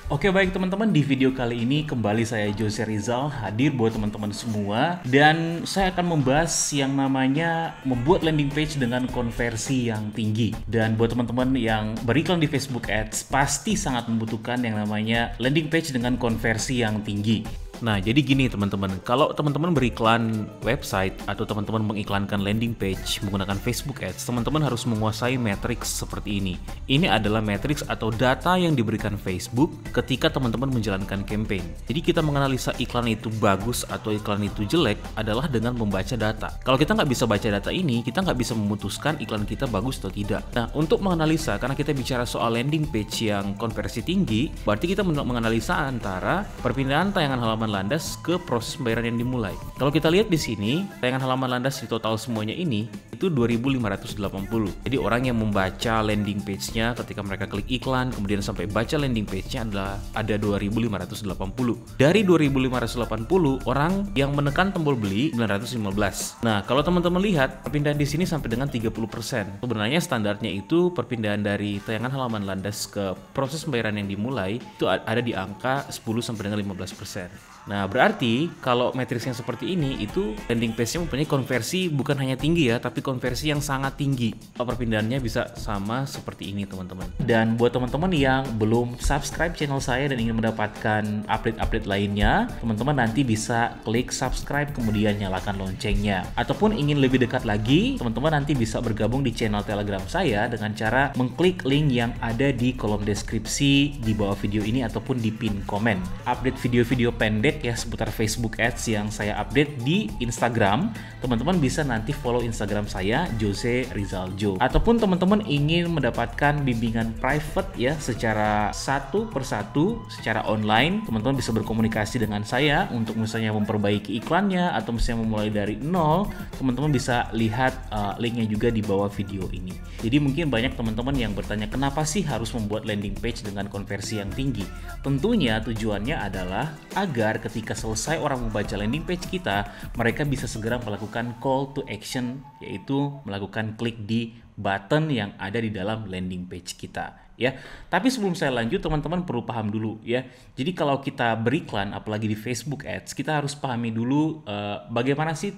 Oke baik teman-teman, di video kali ini kembali saya Jose Rizal hadir buat teman-teman semua, dan saya akan membahas yang namanya membuat landing page dengan konversi yang tinggi. Dan buat teman-teman yang beriklan di Facebook Ads pasti sangat membutuhkan yang namanya landing page dengan konversi yang tinggi. Nah, jadi gini teman-teman, kalau teman-teman beriklan website atau teman-teman mengiklankan landing page menggunakan Facebook Ads, teman-teman harus menguasai matriks seperti ini. Ini adalah matriks atau data yang diberikan Facebook ketika teman-teman menjalankan campaign. Jadi kita menganalisa iklan itu bagus atau iklan itu jelek adalah dengan membaca data. Kalau kita nggak bisa baca data ini, kita nggak bisa memutuskan iklan kita bagus atau tidak. Nah, untuk menganalisa, karena kita bicara soal landing page yang konversi tinggi, berarti kita menganalisa antara perpindahan tayangan halaman landas ke proses pembayaran yang dimulai. Kalau kita lihat di sini, tayangan halaman landas di total semuanya ini itu 2580. Jadi orang yang membaca landing page-nya ketika mereka klik iklan kemudian sampai baca landing page-nya adalah ada 2580. Dari 2580, orang yang menekan tombol beli 915. Nah, kalau teman-teman lihat perpindahan di sini sampai dengan 30%. Sebenarnya standarnya itu perpindahan dari tayangan halaman landas ke proses pembayaran yang dimulai itu ada di angka 10 sampai dengan 15%. Nah, berarti kalau matriks yang seperti ini itu landing page-nya mempunyai konversi bukan hanya tinggi ya, tapi konversi yang sangat tinggi. Perpindahannya bisa sama seperti ini, teman-teman. Dan buat teman-teman yang belum subscribe channel saya dan ingin mendapatkan update-update lainnya, teman-teman nanti bisa klik subscribe kemudian nyalakan loncengnya. Ataupun ingin lebih dekat lagi, teman-teman nanti bisa bergabung di channel Telegram saya dengan cara mengklik link yang ada di kolom deskripsi di bawah video ini ataupun di pin komen. Update video-video pendek ya seputar Facebook Ads yang saya update di Instagram. Teman-teman bisa nanti follow Instagram saya Jose Rizal Jo. Ataupun teman-teman ingin mendapatkan bimbingan private ya secara satu persatu secara online, teman-teman bisa berkomunikasi dengan saya untuk misalnya memperbaiki iklannya atau misalnya memulai dari nol. Teman-teman bisa lihat linknya juga di bawah video ini. Jadi mungkin banyak teman-teman yang bertanya kenapa sih harus membuat landing page dengan konversi yang tinggi. Tentunya tujuannya adalah agar ketika selesai orang membaca landing page kita, mereka bisa segera melakukan call to action, yaitu melakukan klik di button yang ada di dalam landing page kita ya. Tapi sebelum saya lanjut, teman-teman perlu paham dulu ya. Jadi kalau kita beriklan apalagi di Facebook Ads, kita harus pahami dulu bagaimana sih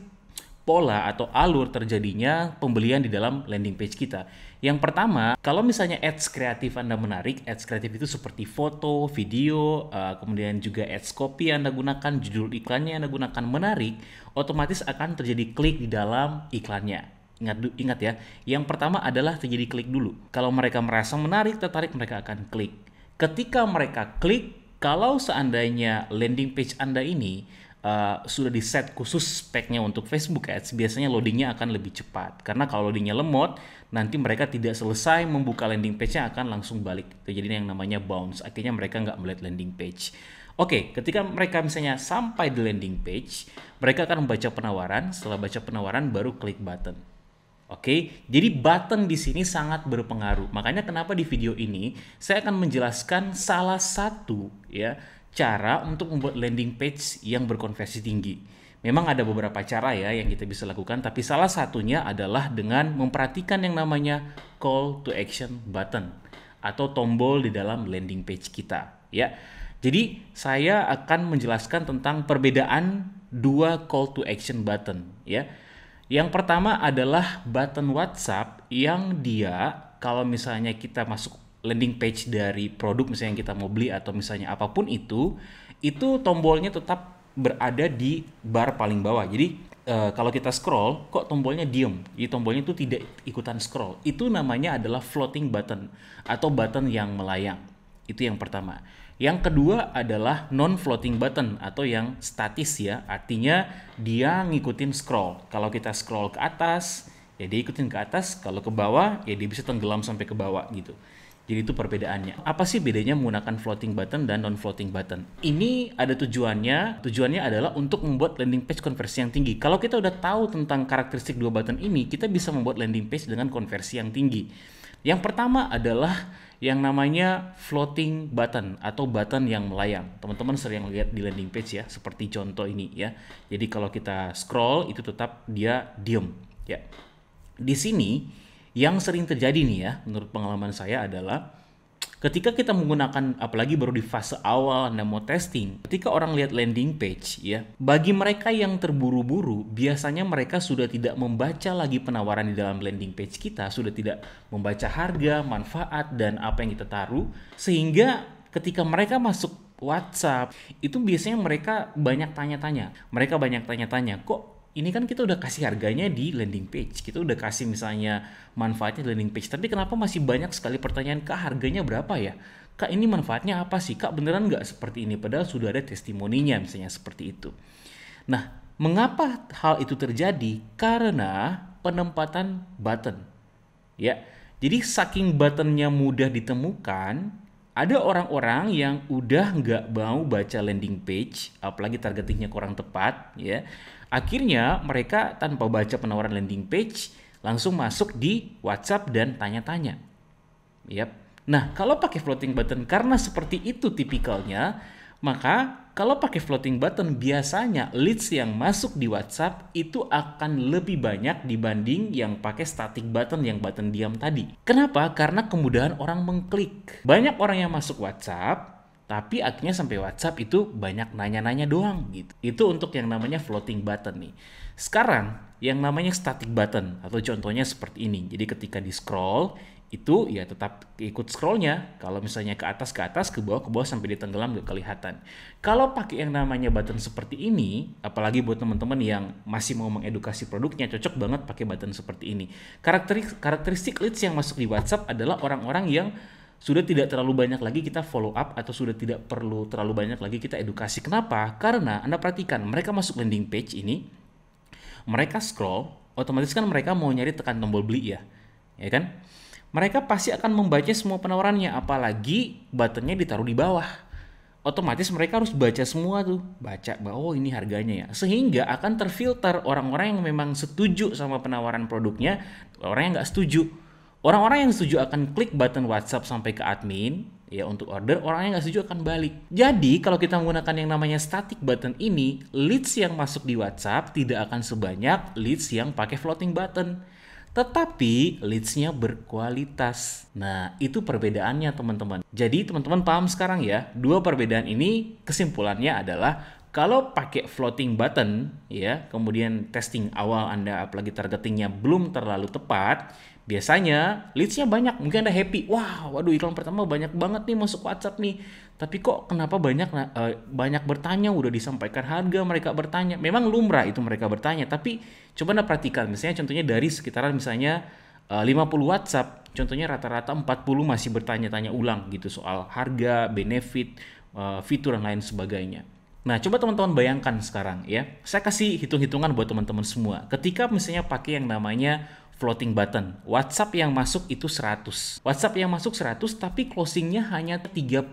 pola atau alur terjadinya pembelian di dalam landing page kita. Yang pertama, kalau misalnya ads kreatif Anda menarik, ads kreatif itu seperti foto, video, kemudian juga ads copy yang Anda gunakan, judul iklannya yang Anda gunakan menarik, otomatis akan terjadi klik di dalam iklannya. Ingat ya, yang pertama adalah terjadi klik dulu. Kalau mereka merasa menarik, tertarik, mereka akan klik. Ketika mereka klik, kalau seandainya landing page Anda ini sudah di set khusus speknya untuk Facebook Ads, biasanya loadingnya akan lebih cepat. Karena kalau loadingnya lemot, nanti mereka tidak selesai membuka landing page-nya akan langsung balik. Terjadi yang namanya bounce. Akhirnya mereka nggak melihat landing page. Oke, ketika mereka misalnya sampai di landing page, mereka akan membaca penawaran. Setelah baca penawaran, baru klik button. Oke, jadi button di sini sangat berpengaruh. Makanya kenapa di video ini saya akan menjelaskan salah satu ya cara untuk membuat landing page yang berkonversi tinggi. Memang ada beberapa cara ya yang kita bisa lakukan, tapi salah satunya adalah dengan memperhatikan yang namanya call to action button atau tombol di dalam landing page kita ya. Jadi saya akan menjelaskan tentang perbedaan dua call to action button ya. Yang pertama adalah button WhatsApp yang dia kalau misalnya kita masuk landing page dari produk misalnya yang kita mau beli atau misalnya apapun itu tombolnya tetap berada di bar paling bawah. Jadi kalau kita scroll kok tombolnya diem, jadi tombolnya itu tidak ikutan scroll. Itu namanya adalah floating button atau button yang melayang. Itu yang pertama. Yang kedua adalah non-floating button atau yang statis ya. Artinya dia ngikutin scroll. Kalau kita scroll ke atas, ya dia ikutin ke atas. Kalau ke bawah, ya dia bisa tenggelam sampai ke bawah gitu. Jadi itu perbedaannya. Apa sih bedanya menggunakan floating button dan non-floating button? Ini ada tujuannya. Tujuannya adalah untuk membuat landing page konversi yang tinggi. Kalau kita udah tahu tentang karakteristik dua button ini, kita bisa membuat landing page dengan konversi yang tinggi. Yang pertama adalah yang namanya floating button atau button yang melayang. Teman-teman sering lihat di landing page ya, seperti contoh ini ya. Jadi kalau kita scroll itu tetap dia diem ya. Di sini yang sering terjadi nih ya, menurut pengalaman saya adalah Ketika kita menggunakan, apalagi baru di fase awal Anda mau testing, ketika orang lihat landing page ya, bagi mereka yang terburu-buru, biasanya mereka sudah tidak membaca lagi penawaran di dalam landing page kita, sudah tidak membaca harga, manfaat, dan apa yang kita taruh, sehingga ketika mereka masuk WhatsApp, itu biasanya mereka banyak tanya-tanya. Mereka banyak tanya-tanya, kok ini kan kita udah kasih harganya di landing page, kita udah kasih misalnya manfaatnya di landing page, tapi kenapa masih banyak sekali pertanyaan, Kak harganya berapa ya? Kak ini manfaatnya apa sih? Kak beneran nggak seperti ini? Padahal sudah ada testimoninya misalnya seperti itu. Nah, mengapa hal itu terjadi? Karena penempatan button. Ya, jadi saking buttonnya mudah ditemukan, ada orang-orang yang udah nggak mau baca landing page, apalagi targetingnya kurang tepat, ya. Akhirnya mereka tanpa baca penawaran landing page langsung masuk di WhatsApp dan tanya-tanya. Yap. Nah, kalau pakai floating button karena seperti itu tipikalnya, maka kalau pakai floating button biasanya leads yang masuk di WhatsApp itu akan lebih banyak dibanding yang pakai static button yang button diam tadi. Kenapa? Karena kemudahan orang mengklik. Banyak orang yang masuk WhatsApp tapi akhirnya sampai WhatsApp itu banyak nanya-nanya doang gitu. Itu untuk yang namanya floating button nih. Sekarang yang namanya static button atau contohnya seperti ini. Jadi ketika di scroll itu ya tetap ikut scrollnya. Kalau misalnya ke atas, ke bawah sampai di tenggelam gak kelihatan. Kalau pakai yang namanya button seperti ini, apalagi buat teman-teman yang masih mau mengedukasi produknya, cocok banget pakai button seperti ini. Karakteristik leads yang masuk di WhatsApp adalah orang-orang yang sudah tidak terlalu banyak lagi kita follow up atau sudah tidak perlu terlalu banyak lagi kita edukasi. Kenapa? Karena Anda perhatikan mereka masuk landing page ini, mereka scroll, otomatis kan mereka mau nyari tekan tombol beli ya kan? Mereka pasti akan membaca semua penawarannya, apalagi buttonnya ditaruh di bawah. Otomatis mereka harus baca semua tuh, baca bahwa oh ini harganya ya, sehingga akan terfilter orang-orang yang memang setuju sama penawaran produknya, orang yang nggak setuju. Orang-orang yang setuju akan klik button WhatsApp sampai ke admin ya untuk order, orang yang nggak setuju akan balik. Jadi kalau kita menggunakan yang namanya static button ini, leads yang masuk di WhatsApp tidak akan sebanyak leads yang pakai floating button. Tetapi leads-nya berkualitas. Nah, itu perbedaannya teman-teman. Jadi teman-teman paham sekarang ya, dua perbedaan ini kesimpulannya adalah kalau pakai floating button ya, kemudian testing awal Anda apalagi targetingnya belum terlalu tepat, biasanya leads-nya banyak, mungkin Anda happy, wah, waduh iklan pertama banyak banget nih masuk WhatsApp nih. Tapi kok kenapa banyak bertanya, udah disampaikan harga mereka bertanya. Memang lumrah itu mereka bertanya, tapi coba Anda perhatikan, misalnya contohnya dari sekitaran misalnya 50 WhatsApp, contohnya rata-rata 40 masih bertanya-tanya ulang gitu soal harga, benefit, fitur dan lain sebagainya. Nah, coba teman-teman bayangkan sekarang ya. Saya kasih hitung-hitungan buat teman-teman semua. Ketika misalnya pakai yang namanya floating button, WhatsApp yang masuk itu 100. WhatsApp yang masuk 100 tapi closingnya hanya 30.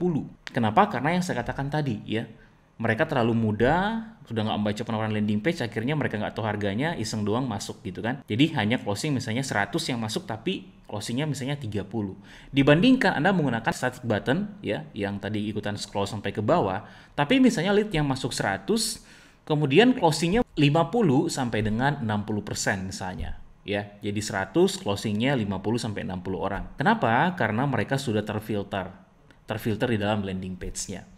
Kenapa? Karena yang saya katakan tadi ya. Mereka terlalu mudah, sudah nggak membaca penawaran landing page, akhirnya mereka nggak tahu harganya, iseng doang masuk gitu kan. Jadi hanya closing misalnya 100 yang masuk tapi closingnya misalnya 30. Dibandingkan Anda menggunakan static button ya, yang tadi ikutan scroll sampai ke bawah, tapi misalnya lead yang masuk 100, kemudian closingnya 50 sampai dengan 60% misalnya. Ya, jadi 100 closingnya 50 sampai 60 orang. Kenapa? Karena mereka sudah terfilter di dalam landing page-nya.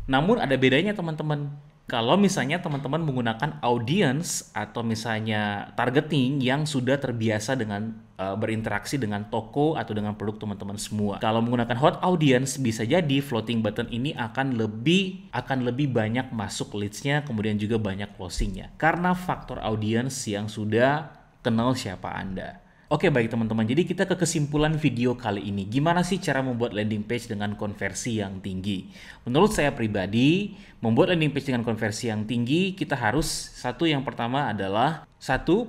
Namun ada bedanya teman-teman. Kalau misalnya teman-teman menggunakan audience atau misalnya targeting yang sudah terbiasa dengan berinteraksi dengan toko atau dengan produk teman-teman semua. Kalau menggunakan hot audience bisa jadi floating button ini akan lebih banyak masuk leads-nya, kemudian juga banyak closing-nya. Karena faktor audience yang sudah kenal siapa Anda. Oke baik teman-teman, jadi kita ke kesimpulan video kali ini. Gimana sih cara membuat landing page dengan konversi yang tinggi? Menurut saya pribadi, membuat landing page dengan konversi yang tinggi, kita harus, yang pertama adalah,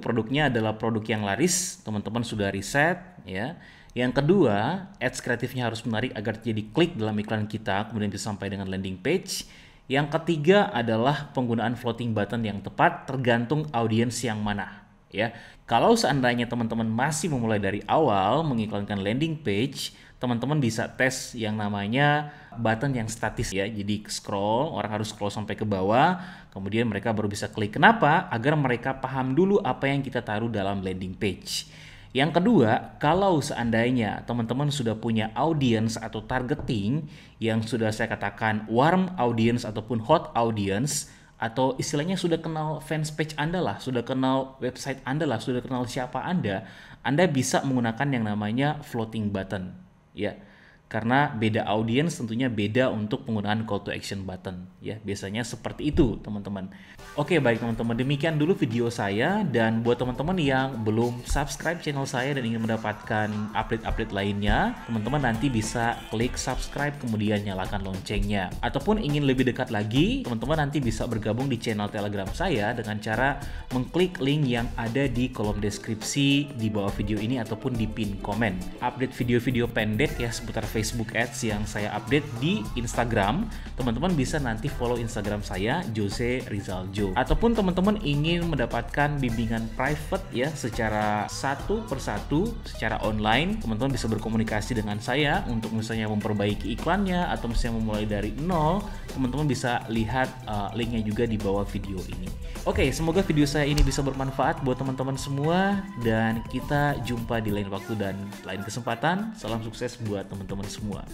produknya adalah produk yang laris, teman-teman sudah riset ya. Yang kedua, ads kreatifnya harus menarik agar jadi klik dalam iklan kita, kemudian bisa sampai dengan landing page. Yang ketiga adalah penggunaan floating button yang tepat, tergantung audiens yang mana. Ya, kalau seandainya teman-teman masih memulai dari awal mengiklankan landing page, teman-teman bisa tes yang namanya button yang statis ya. Jadi scroll, orang harus scroll sampai ke bawah, kemudian mereka baru bisa klik. Kenapa? Agar mereka paham dulu apa yang kita taruh dalam landing page. Yang kedua, kalau seandainya teman-teman sudah punya audience atau targeting yang sudah saya katakan warm audience ataupun hot audience, atau istilahnya sudah kenal fans page Anda lah, sudah kenal website Anda lah, sudah kenal siapa Anda bisa menggunakan yang namanya floating button, ya. Karena beda audience tentunya beda untuk penggunaan call to action button, ya. Biasanya seperti itu, teman-teman. Oke, baik teman-teman, demikian dulu video saya, dan buat teman-teman yang belum subscribe channel saya dan ingin mendapatkan update-update lainnya, teman-teman nanti bisa klik subscribe kemudian nyalakan loncengnya. Ataupun ingin lebih dekat lagi, teman-teman nanti bisa bergabung di channel Telegram saya dengan cara mengklik link yang ada di kolom deskripsi di bawah video ini ataupun di pin komen. Update video-video pendek ya seputar Facebook Ads yang saya update di Instagram, teman-teman bisa nanti follow Instagram saya Jose Rizal Jo. Ataupun teman-teman ingin mendapatkan bimbingan private ya secara satu persatu secara online, teman-teman bisa berkomunikasi dengan saya untuk misalnya memperbaiki iklannya atau misalnya memulai dari nol, teman-teman bisa lihat linknya juga di bawah video ini. Oke, semoga video saya ini bisa bermanfaat buat teman-teman semua, dan kita jumpa di lain waktu dan lain kesempatan. Salam sukses buat teman-teman semua.